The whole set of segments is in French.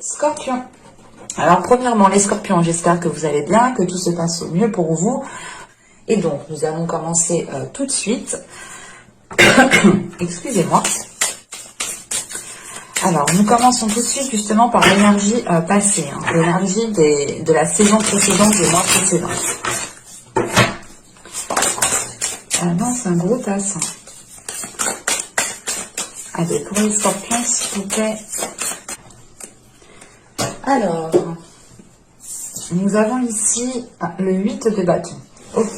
Scorpion. Alors premièrement les scorpions, j'espère que vous allez bien, que tout se passe au mieux pour vous. Et donc nous allons commencer tout de suite. Excusez-moi. Alors nous commençons tout de suite justement par l'énergie passée, hein, l'énergie de la saison précédente, des mois précédents. Ah non, c'est un gros tasse. Allez, pour les scorpions, s'il vous plaît. Alors, nous avons ici le 8 de bâton. Ok.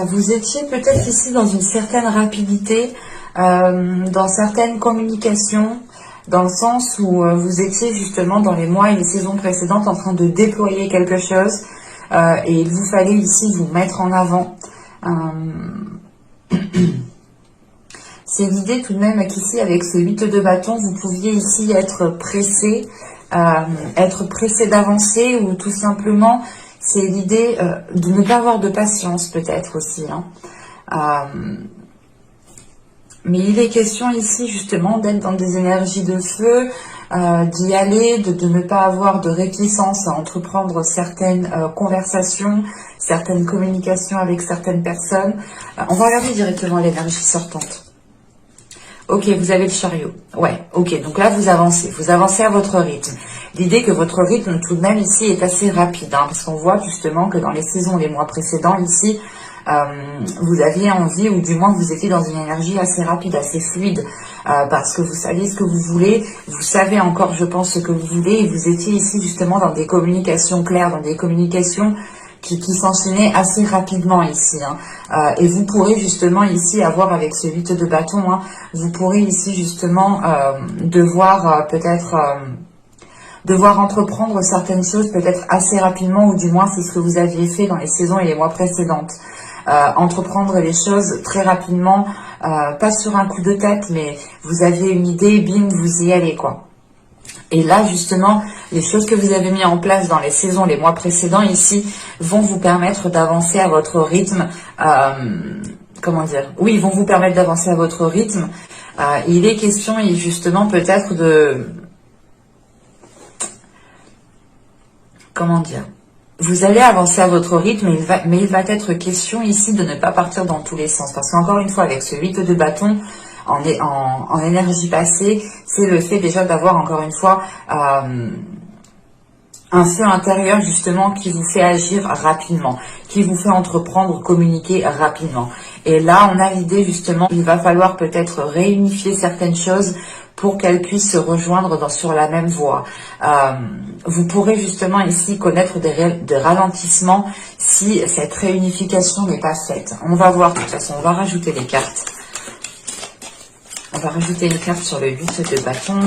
Vous étiez peut-être ici dans une certaine rapidité, dans certaines communications, dans le sens où vous étiez justement dans les mois et les saisons précédentes en train de déployer quelque chose et il vous fallait ici vous mettre en avant. C'est l'idée tout de même qu'ici, avec ce 8 de bâton, vous pouviez ici être pressé d'avancer, ou tout simplement, c'est l'idée de ne pas avoir de patience peut-être aussi. Hein. Mais il est question ici justement d'être dans des énergies de feu, d'y aller, de ne pas avoir de réticence à entreprendre certaines conversations, certaines communications avec certaines personnes. On va regarder directement l'énergie sortante. Ok, vous avez le chariot. Ouais, ok, donc là vous avancez à votre rythme. L'idée que votre rythme tout de même ici est assez rapide, hein, parce qu'on voit justement que dans les saisons, les mois précédents ici, vous aviez envie, ou du moins vous étiez dans une énergie assez rapide, assez fluide, parce que vous saviez ce que vous voulez, vous savez encore, je pense, ce que vous voulez, et vous étiez ici justement dans des communications claires, dans des communications qui s'enchaînaient assez rapidement ici. Hein. Et vous pourrez justement ici avoir avec ce 8 de bâton, hein, vous pourrez ici justement devoir entreprendre certaines choses peut-être assez rapidement, ou du moins c'est ce que vous aviez fait dans les saisons et les mois précédentes. Entreprendre les choses très rapidement, pas sur un coup de tête, mais vous aviez une idée, bim, vous y allez quoi. Et là, justement, les choses que vous avez mis en place dans les saisons, les mois précédents ici, vont vous permettre d'avancer à votre rythme. Comment dire? Oui, ils vont vous permettre d'avancer à votre rythme. Il est question, justement, peut-être de... Comment dire? Vous allez avancer à votre rythme, mais il va être question ici de ne pas partir dans tous les sens. Parce qu'encore une fois, avec ce 8 de bâton, en énergie passée, c'est le fait déjà d'avoir encore une fois un feu intérieur justement qui vous fait agir rapidement, qui vous fait entreprendre, communiquer rapidement. Et là, on a l'idée justement, il va falloir peut-être réunifier certaines choses pour qu'elles puissent se rejoindre sur la même voie. Vous pourrez justement ici connaître des ralentissements si cette réunification n'est pas faite. On va voir, de toute façon, on va rajouter les cartes. On va rajouter une carte sur le 8 de bâton.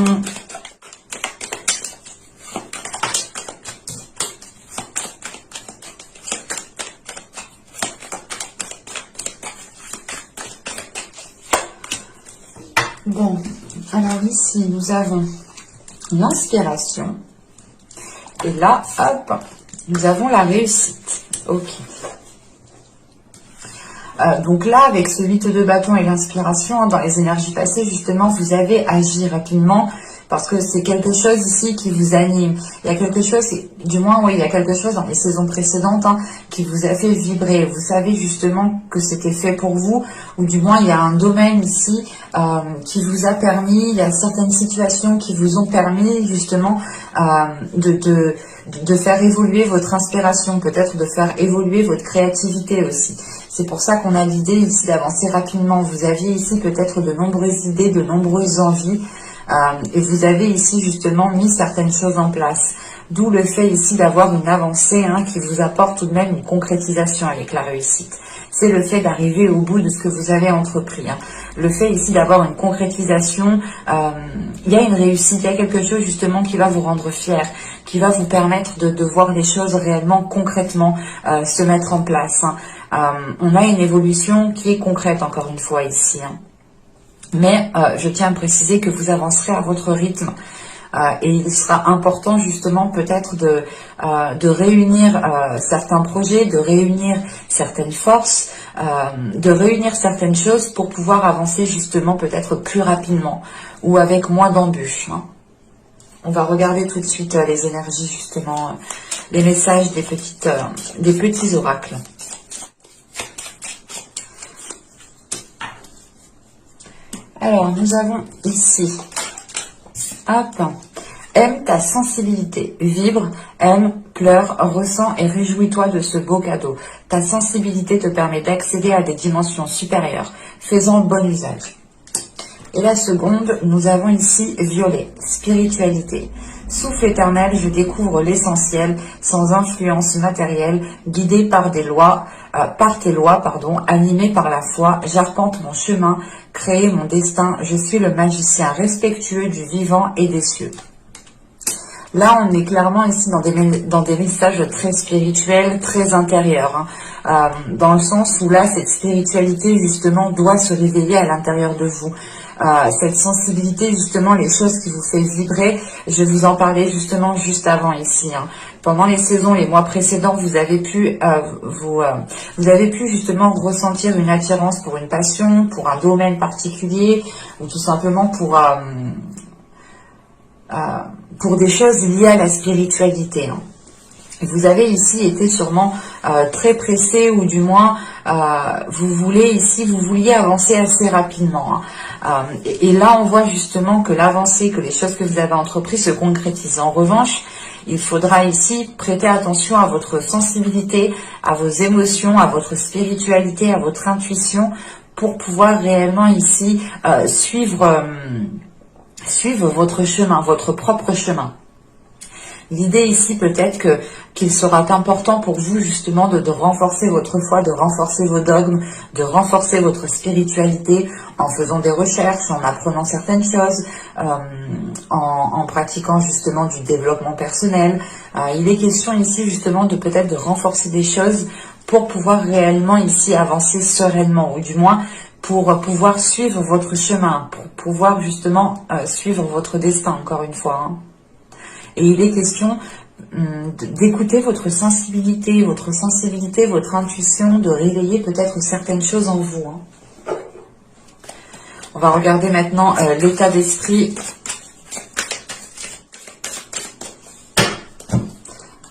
Bon, alors ici, nous avons l'inspiration. Et là, hop, nous avons la réussite. Ok. Donc là, avec ce 8 de bâton et l'inspiration, hein, dans les énergies passées, justement, vous avez agi rapidement parce que c'est quelque chose ici qui vous anime. Il y a quelque chose, du moins, oui, il y a quelque chose dans les saisons précédentes hein, qui vous a fait vibrer. Vous savez justement que c'était fait pour vous, ou du moins, il y a un domaine ici qui vous a permis, il y a certaines situations qui vous ont permis justement de faire évoluer votre inspiration, peut-être de faire évoluer votre créativité aussi. C'est pour ça qu'on a l'idée ici d'avancer rapidement. Vous aviez ici peut-être de nombreuses idées, de nombreuses envies, et vous avez ici justement mis certaines choses en place. D'où le fait ici d'avoir une avancée hein, qui vous apporte tout de même une concrétisation avec la réussite. C'est le fait d'arriver au bout de ce que vous avez entrepris. Hein. Le fait ici d'avoir une concrétisation, il y a une réussite, il y a quelque chose justement qui va vous rendre fier, qui va vous permettre de voir les choses réellement concrètement se mettre en place. Hein. On a une évolution qui est concrète encore une fois ici. Hein. Mais je tiens à préciser que vous avancerez à votre rythme. Et il sera important justement peut-être de réunir certains projets, de réunir certaines forces, de réunir certaines choses pour pouvoir avancer justement peut-être plus rapidement ou avec moins d'embûches. Hein. On va regarder tout de suite les énergies, justement, les messages des petits oracles. Alors, nous avons ici, hop, aime ta sensibilité, vibre, aime, pleure, ressens et réjouis-toi de ce beau cadeau. Ta sensibilité te permet d'accéder à des dimensions supérieures. Fais-en bon usage. Et la seconde, nous avons ici violet, spiritualité. Souffle éternel, je découvre l'essentiel, sans influence matérielle, guidé par tes lois, animé par la foi, j'arpente mon chemin, créer mon destin, je suis le magicien respectueux du vivant et des cieux. Là, on est clairement ici dans des messages très spirituels, très intérieurs, hein, dans le sens où là, cette spiritualité, justement, doit se réveiller à l'intérieur de vous. Cette sensibilité, justement, les choses qui vous fait vibrer, je vous en parlais justement juste avant ici. Hein. Pendant les saisons, les mois précédents, vous avez pu justement ressentir une attirance pour une passion, pour un domaine particulier, ou tout simplement pour des choses liées à la spiritualité. Hein. Vous avez ici été sûrement très pressé, ou du moins vous vouliez avancer assez rapidement. Hein. Et là, on voit justement que l'avancée, que les choses que vous avez entreprises se concrétisent. En revanche, il faudra ici prêter attention à votre sensibilité, à vos émotions, à votre spiritualité, à votre intuition, pour pouvoir réellement ici suivre votre chemin, votre propre chemin. L'idée ici peut-être qu'il sera important pour vous justement de renforcer votre foi, de renforcer vos dogmes, de renforcer votre spiritualité en faisant des recherches, en apprenant certaines choses, en pratiquant justement du développement personnel. Il est question ici justement de peut-être de renforcer des choses pour pouvoir réellement ici avancer sereinement, ou du moins pour pouvoir suivre votre chemin, pour pouvoir justement suivre votre destin, encore une fois. Hein. Et il est question d'écouter votre sensibilité, votre intuition, de réveiller peut-être certaines choses en vous. Hein. On va regarder maintenant l'état d'esprit.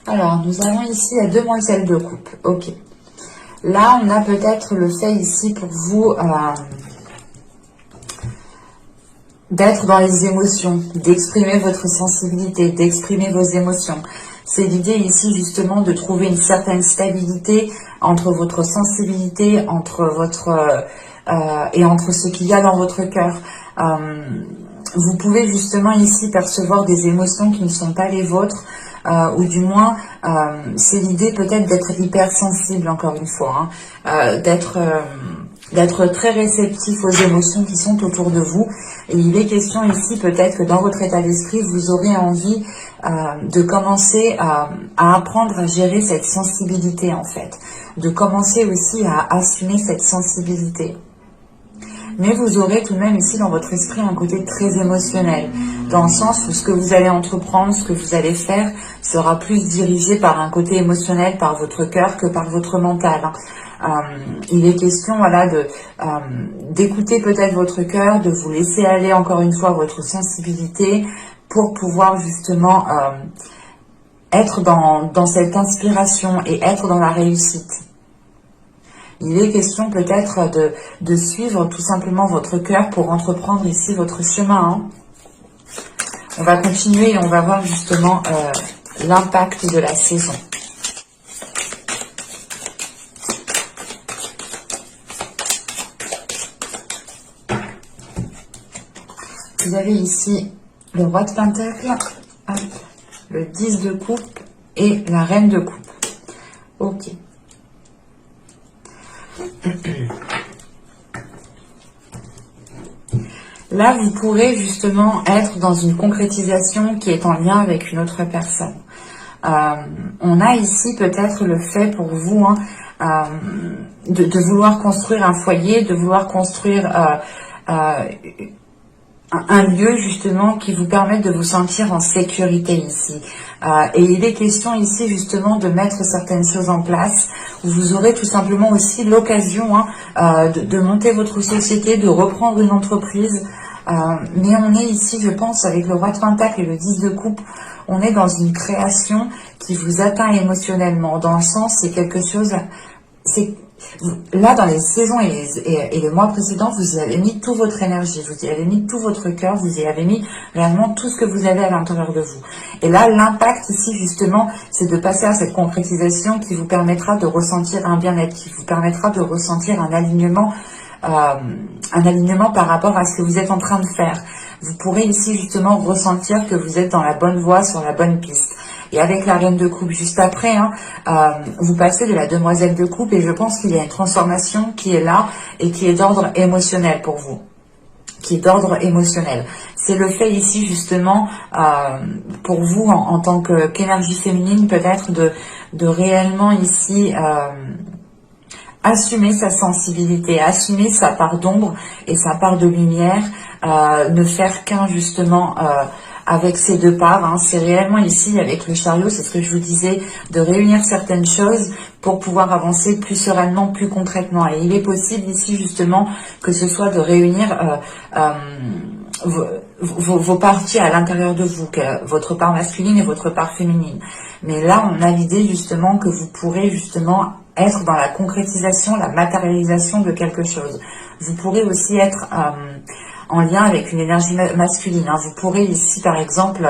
Alors, nous avons ici la demoiselle de coupe. Ok. Là, on a peut-être le fait ici pour vous d'être dans les émotions, d'exprimer votre sensibilité, d'exprimer vos émotions. C'est l'idée ici justement de trouver une certaine stabilité entre votre sensibilité, entre ce qu'il y a dans votre cœur. Vous pouvez justement ici percevoir des émotions qui ne sont pas les vôtres, ou du moins c'est l'idée peut-être d'être hypersensible, encore une fois, hein, d'être très réceptif aux émotions qui sont autour de vous. Et il est question ici peut-être que dans votre état d'esprit, vous aurez envie de commencer à apprendre à gérer cette sensibilité en fait, de commencer aussi à assumer cette sensibilité. Mais vous aurez tout de même ici dans votre esprit un côté très émotionnel, dans le sens où ce que vous allez entreprendre, ce que vous allez faire, sera plus dirigé par un côté émotionnel, par votre cœur, que par votre mental. Il est question voilà, d'écouter peut-être votre cœur, de vous laisser aller encore une fois votre sensibilité pour pouvoir justement être dans cette inspiration et être dans la réussite. Il est question peut-être de suivre tout simplement votre cœur pour entreprendre ici votre chemin. Hein. On va continuer et on va voir justement l'impact de la saison. Vous avez ici le roi de Pentacle, le 10 de coupe et la reine de coupe. Ok. Là, vous pourrez justement être dans une concrétisation qui est en lien avec une autre personne. On a ici peut-être le fait pour vous de vouloir construire un foyer, de vouloir construire un lieu justement qui vous permette de vous sentir en sécurité ici. Et il est question ici justement de mettre certaines choses en place, où vous aurez tout simplement aussi l'occasion de monter votre société, de reprendre une entreprise, Mais on est ici, je pense, avec le roi de Pentacle et le 10 de coupe, on est dans une création qui vous atteint émotionnellement. Dans le sens, c'est quelque chose... Là, dans les saisons et les mois précédents, vous y avez mis toute votre énergie, vous y avez mis tout votre cœur, vous y avez mis réellement tout ce que vous avez à l'intérieur de vous. Et là, l'impact ici, justement, c'est de passer à cette concrétisation qui vous permettra de ressentir un bien-être, qui vous permettra de ressentir un alignement par rapport à ce que vous êtes en train de faire. Vous pourrez ici, justement, ressentir que vous êtes dans la bonne voie, sur la bonne piste. Et avec la reine de coupe juste après, vous passez de la demoiselle de coupe et je pense qu'il y a une transformation qui est là et qui est d'ordre émotionnel pour vous. Qui est d'ordre émotionnel. C'est le fait ici justement pour vous en tant qu'énergie féminine peut-être de réellement ici assumer sa sensibilité, assumer sa part d'ombre et sa part de lumière, ne faire qu'un justement avec ces deux parts, c'est réellement ici avec le chariot, c'est ce que je vous disais, de réunir certaines choses pour pouvoir avancer plus sereinement, plus concrètement. Et il est possible ici justement que ce soit de réunir vos parties à l'intérieur de vous, votre part masculine et votre part féminine. Mais là, on a l'idée justement que vous pourrez justement être dans la concrétisation, la matérialisation de quelque chose. Vous pourrez aussi être en lien avec une énergie masculine. Vous pourrez ici, par exemple,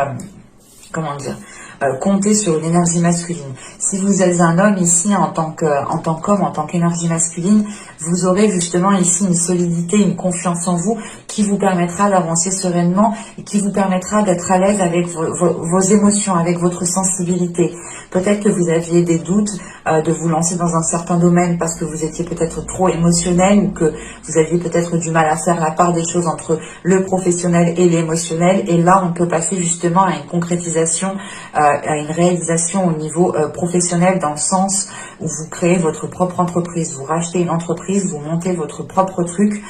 compter sur une énergie masculine. Si vous êtes un homme ici en tant qu'homme, en tant qu'énergie masculine, vous aurez justement ici une solidité, une confiance en vous qui vous permettra d'avancer sereinement et qui vous permettra d'être à l'aise avec vos émotions, avec votre sensibilité. Peut-être que vous aviez des doutes de vous lancer dans un certain domaine parce que vous étiez peut-être trop émotionnel ou que vous aviez peut-être du mal à faire la part des choses entre le professionnel et l'émotionnel. Et là, on peut passer justement à une concrétisation, à une réalisation au niveau professionnel dans le sens où vous créez votre propre entreprise, vous rachetez une entreprise, vous montez votre propre truc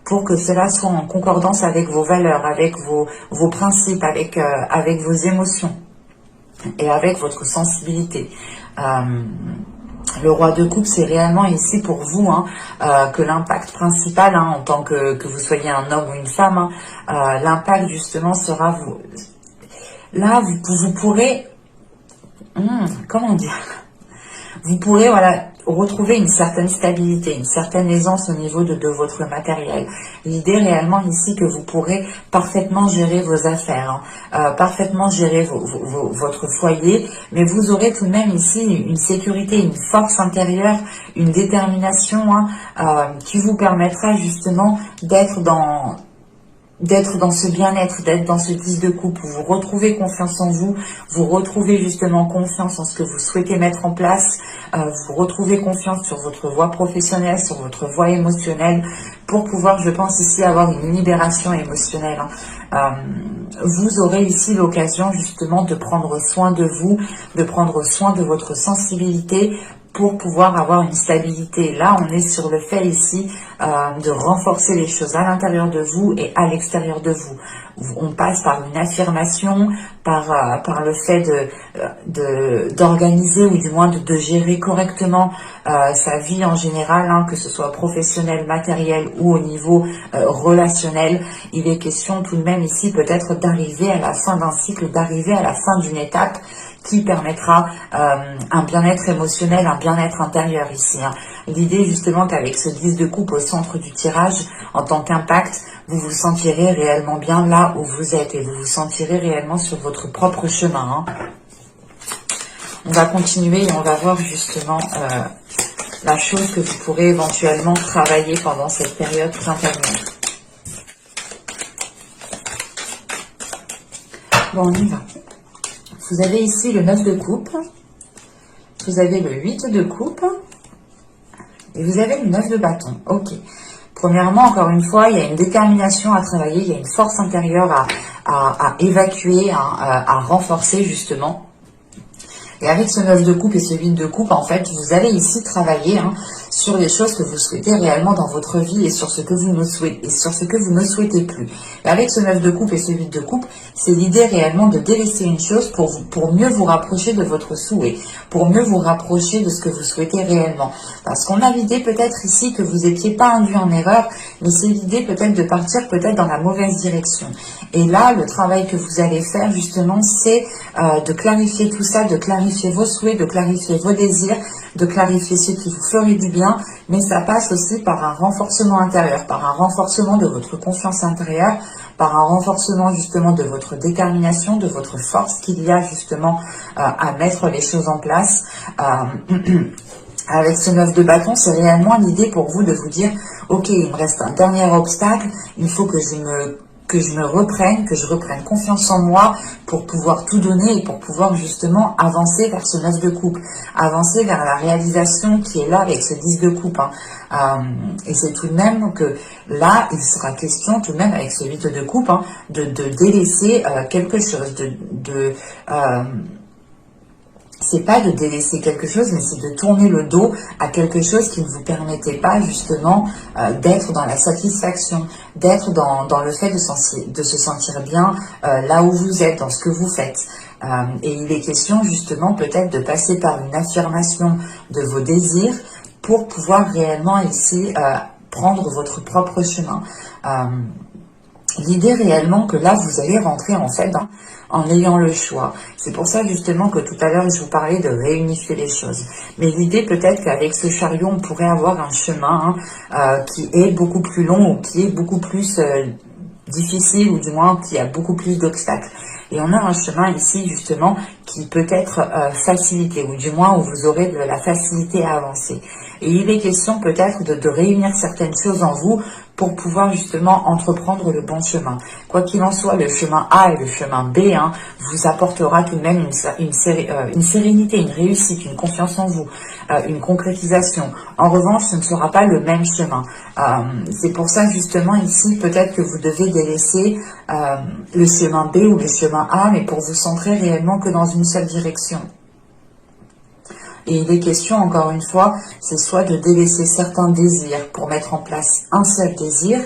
pour que cela soit en concordance avec vos valeurs, avec vos principes, avec vos émotions et avec votre sensibilité. Le roi de coupe, c'est réellement ici pour vous que l'impact principal, en tant que vous soyez un homme ou une femme, l'impact justement sera vous. Là, vous pourrez, comment dire, vous pourrez retrouver une certaine stabilité, une certaine aisance au niveau de votre matériel. L'idée réellement ici que vous pourrez parfaitement gérer vos affaires, parfaitement gérer votre foyer, mais vous aurez tout de même ici une sécurité, une force intérieure, une détermination qui vous permettra justement d'être dans ce bien-être, d'être dans ce 10 de coupe où vous retrouvez confiance en vous, vous retrouvez justement confiance en ce que vous souhaitez mettre en place, vous retrouvez confiance sur votre voie professionnelle, sur votre voie émotionnelle, pour pouvoir, je pense ici, avoir une libération émotionnelle. Vous aurez ici l'occasion justement de prendre soin de vous, de prendre soin de votre sensibilité, pour pouvoir avoir une stabilité. Là, on est sur le fait ici de renforcer les choses à l'intérieur de vous et à l'extérieur de vous. On passe par une affirmation, par le fait d'organiser ou du moins de gérer correctement sa vie en général, que ce soit professionnel, matériel ou au niveau relationnel. Il est question tout de même ici peut-être d'arriver à la fin d'un cycle, d'arriver à la fin d'une étape qui permettra un bien-être émotionnel, un bien-être intérieur ici. L'idée justement qu'avec ce 10 de coupe au centre du tirage, en tant qu'impact, vous vous sentirez réellement bien là où vous êtes et vous vous sentirez réellement sur votre propre chemin. On va continuer et on va voir justement la chose que vous pourrez éventuellement travailler pendant cette période printanière. Bon, on y va. Vous avez ici le 9 de coupe, vous avez le 8 de coupe et vous avez le 9 de bâton. Ok. Premièrement, encore une fois, il y a une détermination à travailler, il y a une force intérieure à évacuer, à renforcer justement. Et avec ce 9 de coupe et ce 8 de coupe, en fait, vous allez ici travailler sur les choses que vous souhaitez réellement dans votre vie et sur ce que vous ne souhaitez, et sur ce que vous ne souhaitez plus. Et avec ce 9 de coupe et ce 8 de coupe, c'est l'idée réellement de délaisser une chose pour mieux vous rapprocher de votre souhait, pour mieux vous rapprocher de ce que vous souhaitez réellement. Parce qu'on a l'idée peut-être ici que vous n'étiez pas induit en erreur, mais c'est l'idée peut-être de partir peut-être dans la mauvaise direction. Et là, le travail que vous allez faire justement, c'est de clarifier tout ça, de clarifier vos souhaits, de clarifier vos désirs, de clarifier ce qui vous ferait du bien, mais ça passe aussi par un renforcement intérieur, par un renforcement de votre confiance intérieure, par un renforcement justement de votre détermination, de votre force qu'il y a justement à mettre les choses en place. Avec ce 9 de bâton, c'est réellement l'idée pour vous de vous dire, ok, il me reste un dernier obstacle, il faut que je me reprenne, que je reprenne confiance en moi pour pouvoir tout donner et pour pouvoir justement avancer vers ce 9 de coupe, avancer vers la réalisation qui est là avec ce 10 de coupe. Et c'est tout de même que là, il sera question tout de même avec ce 8 de coupe de délaisser quelque chose, c'est pas de délaisser quelque chose, mais c'est de tourner le dos à quelque chose qui ne vous permettait pas justement d'être dans la satisfaction, d'être dans le fait de se sentir bien là où vous êtes, dans ce que vous faites. Et il est question justement peut-être de passer par une affirmation de vos désirs pour pouvoir réellement ici prendre votre propre chemin. L'idée réellement que là, vous allez rentrer en fait en ayant le choix. C'est pour ça justement que tout à l'heure, je vous parlais de réunifier les choses. Mais l'idée peut-être qu'avec ce chariot, on pourrait avoir un chemin qui est beaucoup plus long ou qui est beaucoup plus difficile ou du moins qui a beaucoup plus d'obstacles. Et on a un chemin ici justement qui peut être facilité ou du moins où vous aurez de la facilité à avancer. Et il est question peut-être de réunir certaines choses en vous pour pouvoir justement entreprendre le bon chemin. Quoi qu'il en soit, le chemin A et le chemin B vous apportera tout de même une sérénité, une réussite, une confiance en vous, une concrétisation. En revanche, ce ne sera pas le même chemin. C'est pour ça justement ici, peut-être que vous devez délaisser le chemin B ou le chemin A, mais pour vous centrer réellement que dans une seule direction. Et il est question, encore une fois, c'est soit de délaisser certains désirs pour mettre en place un seul désir,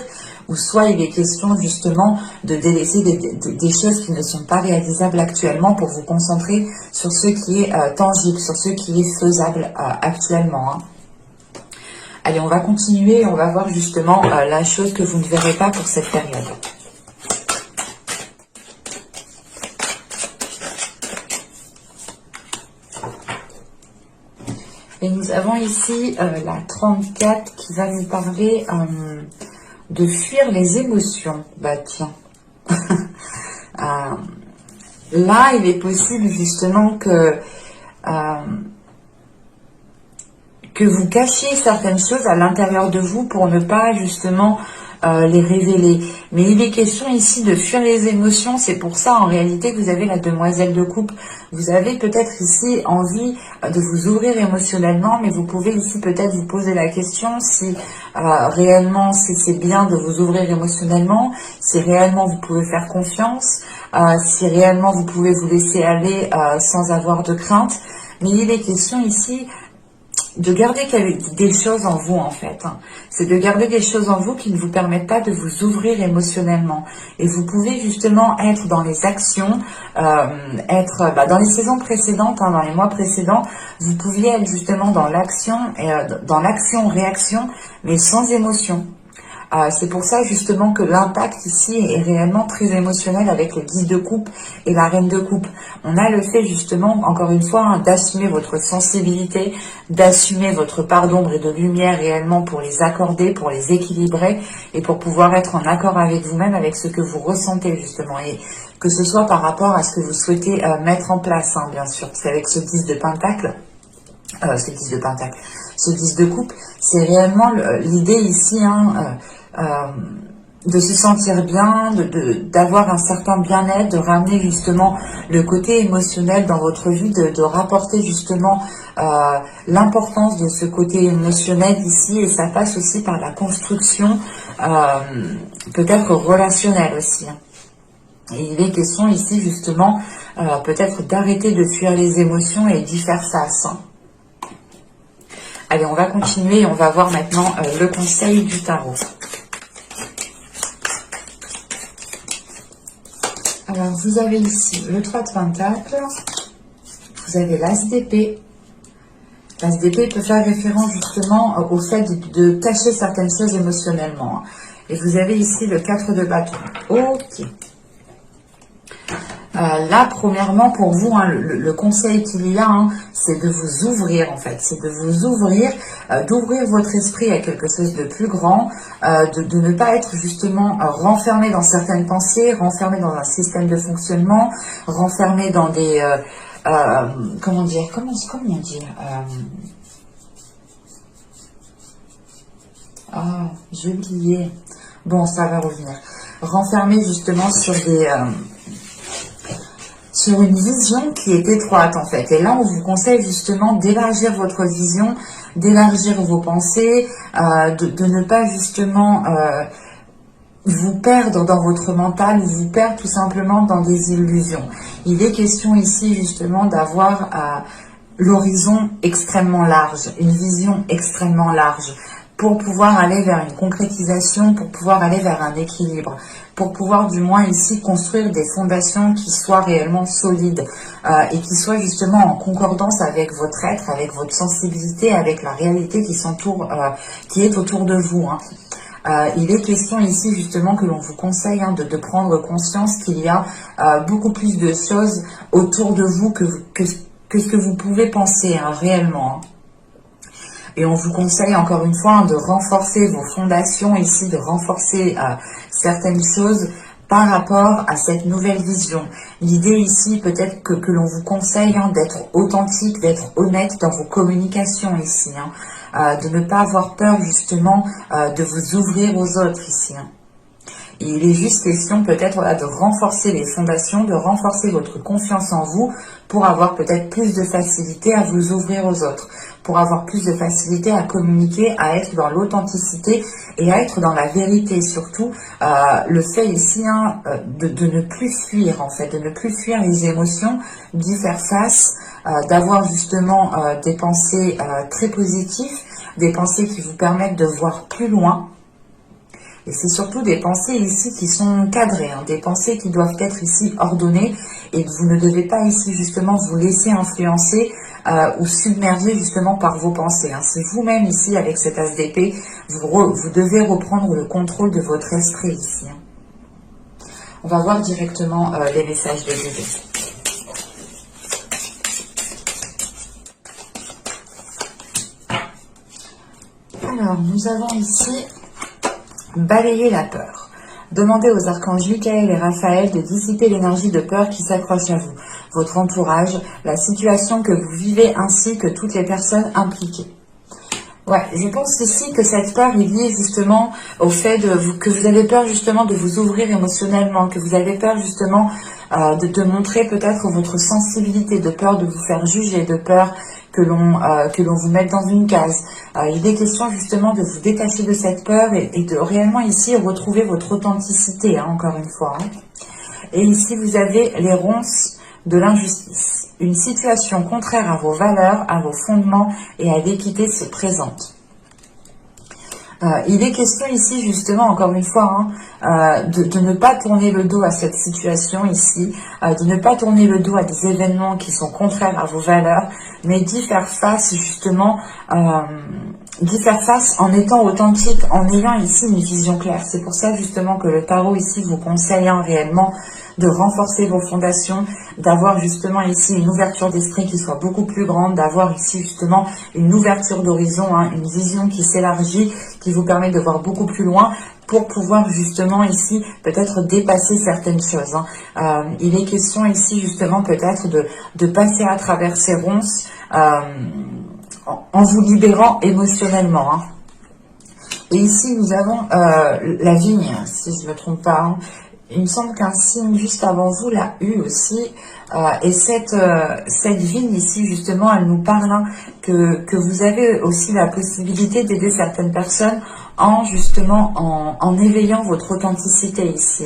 ou soit il est question justement de délaisser des choses qui ne sont pas réalisables actuellement pour vous concentrer sur ce qui est tangible, sur ce qui est faisable actuellement. Allez, on va continuer, on va voir justement la chose que vous ne verrez pas pour cette période. Et nous avons ici la 34 qui va nous parler de fuir les émotions. Bah tiens. Là, il est possible justement que vous cachiez certaines choses à l'intérieur de vous pour ne pas justement les révéler. Mais il est question ici de fuir les émotions. C'est pour ça en réalité que vous avez la demoiselle de coupe. Vous avez peut-être ici envie de vous ouvrir émotionnellement, mais vous pouvez ici peut-être vous poser la question si réellement c'est bien de vous ouvrir émotionnellement, si réellement vous pouvez faire confiance, si réellement vous pouvez vous laisser aller sans avoir de crainte. Mais il est question ici de garder des choses en vous en fait. C'est de garder des choses en vous qui ne vous permettent pas de vous ouvrir émotionnellement. Et vous pouvez justement être dans les actions, être dans les saisons précédentes, dans les mois précédents, vous pouviez être justement dans l'action, dans l'action-réaction, mais sans émotion. C'est pour ça justement que l'impact ici est réellement très émotionnel avec le 10 de coupe et la reine de coupe. On a le fait justement, encore une fois, d'assumer votre sensibilité, d'assumer votre part d'ombre et de lumière réellement pour les accorder, pour les équilibrer et pour pouvoir être en accord avec vous-même, avec ce que vous ressentez justement. Et que ce soit par rapport à ce que vous souhaitez mettre en place, bien sûr. C'est avec ce 10 de pentacle. Ce 10 de coupe, c'est réellement l'idée ici de se sentir bien, d'avoir un certain bien-être, de ramener justement le côté émotionnel dans votre vie, de rapporter justement l'importance de ce côté émotionnel ici, et ça passe aussi par la construction peut-être relationnelle aussi. Et il est question ici justement peut-être d'arrêter de fuir les émotions et d'y faire face. Allez, on va continuer et on va voir maintenant le conseil du tarot. Alors, vous avez ici le 3 de Pentacle, vous avez l'As d'épée. L'As d'épée peut faire référence justement au fait de cacher certaines choses émotionnellement. Et vous avez ici le 4 de bâton. Ok. Là, premièrement, pour vous, le conseil qu'il y a, c'est de vous ouvrir, en fait. C'est de vous ouvrir, d'ouvrir votre esprit à quelque chose de plus grand, de ne pas être justement renfermé dans certaines pensées, renfermé dans un système de fonctionnement, renfermé dans des... comment dire, j'ai oublié. Bon, ça va revenir. Renfermé justement sur des... sur une vision qui est étroite en fait. Et là, on vous conseille justement d'élargir votre vision, d'élargir vos pensées, de ne pas justement vous perdre dans votre mental ou vous perdre tout simplement dans des illusions. Il est question ici justement d'avoir l'horizon extrêmement large, une vision extrêmement large, pour pouvoir aller vers une concrétisation, pour pouvoir aller vers un équilibre, pour pouvoir du moins ici construire des fondations qui soient réellement solides et qui soient justement en concordance avec votre être, avec votre sensibilité, avec la réalité qui est autour de vous. Il est question ici justement que l'on vous conseille de prendre conscience qu'il y a beaucoup plus de choses autour de vous que ce que vous pouvez penser réellement. Et on vous conseille encore une fois de renforcer vos fondations ici, de renforcer certaines choses par rapport à cette nouvelle vision. L'idée ici peut-être que l'on vous conseille d'être authentique, d'être honnête dans vos communications ici, de ne pas avoir peur justement de vous ouvrir aux autres ici. Et il est juste question peut-être de renforcer les fondations, de renforcer votre confiance en vous pour avoir peut-être plus de facilité à vous ouvrir aux autres, pour avoir plus de facilité à communiquer, à être dans l'authenticité et à être dans la vérité. Surtout, le fait ici de ne plus fuir en fait, de ne plus fuir les émotions, d'y faire face, d'avoir justement des pensées très positives, des pensées qui vous permettent de voir plus loin. Et c'est surtout des pensées ici qui sont cadrées, des pensées qui doivent être ici ordonnées, et vous ne devez pas ici justement vous laisser influencer ou submerger justement par vos pensées. C'est vous-même ici avec cet as d'épée, vous devez reprendre le contrôle de votre esprit ici. On va voir directement les messages de guide. Alors, nous avons ici balayer la peur. Demandez aux archanges Michael et Raphaël de dissiper l'énergie de peur qui s'accroche à vous, votre entourage, la situation que vous vivez ainsi que toutes les personnes impliquées. Ouais, je pense ici que cette peur est liée justement au fait que vous avez peur justement de vous ouvrir émotionnellement, que vous avez peur justement de montrer peut-être votre sensibilité, de peur de vous faire juger, de peur que l'on vous mette dans une case. Il est question justement de vous détacher de cette peur et de réellement ici retrouver votre authenticité, encore une fois. Et ici, vous avez les ronces de l'injustice. Une situation contraire à vos valeurs, à vos fondements et à l'équité se présente. Il est question ici justement, encore une fois, de ne pas tourner le dos à cette situation ici, de ne pas tourner le dos à des événements qui sont contraires à vos valeurs, mais d'y faire face justement, d'y faire face en étant authentique, en ayant ici une vision claire. C'est pour ça justement que le tarot ici vous conseille réellement de renforcer vos fondations, d'avoir justement ici une ouverture d'esprit qui soit beaucoup plus grande, d'avoir ici justement une ouverture d'horizon, une vision qui s'élargit, qui vous permet de voir beaucoup plus loin pour pouvoir justement ici peut-être dépasser certaines choses. Il est question ici justement peut-être de passer à travers ces ronces en vous libérant émotionnellement. Et ici nous avons la vigne, si je ne me trompe pas. Il me semble qu'un signe juste avant vous l'a eu aussi. Et cette vigne ici, justement, elle nous parle que vous avez aussi la possibilité d'aider certaines personnes en justement en éveillant votre authenticité ici.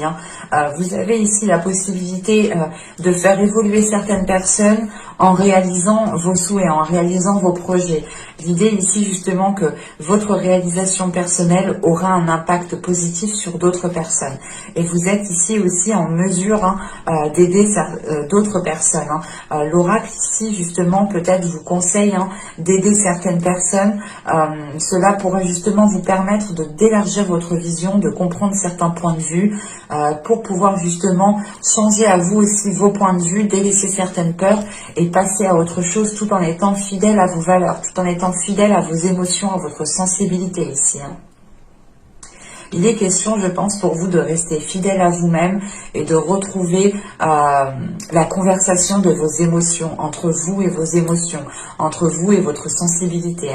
Vous avez ici la possibilité de faire évoluer certaines personnes en réalisant vos souhaits, en réalisant vos projets. L'idée ici justement que votre réalisation personnelle aura un impact positif sur d'autres personnes. Et vous êtes ici aussi en mesure d'aider d'autres personnes. L'oracle ici justement peut-être vous conseille d'aider certaines personnes. Cela pourra justement vous permettre d'élargir votre vision, de comprendre certains points de vue pour pouvoir justement changer à vous aussi vos points de vue, délaisser certaines peurs et passer à autre chose tout en étant fidèle à vos valeurs, tout en étant fidèle à vos émotions, à votre sensibilité ici. Il est question, je pense, pour vous de rester fidèle à vous-même et de retrouver la conversation de vos émotions, entre vous et vos émotions, entre vous et votre sensibilité.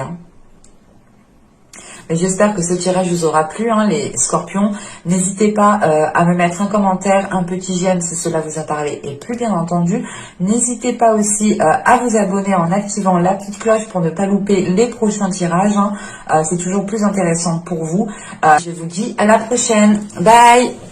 J'espère que ce tirage vous aura plu, les scorpions. N'hésitez pas à me mettre un commentaire, un petit j'aime si cela vous a parlé. Et plus bien entendu, n'hésitez pas aussi à vous abonner en activant la petite cloche pour ne pas louper les prochains tirages. C'est toujours plus intéressant pour vous. Je vous dis à la prochaine. Bye!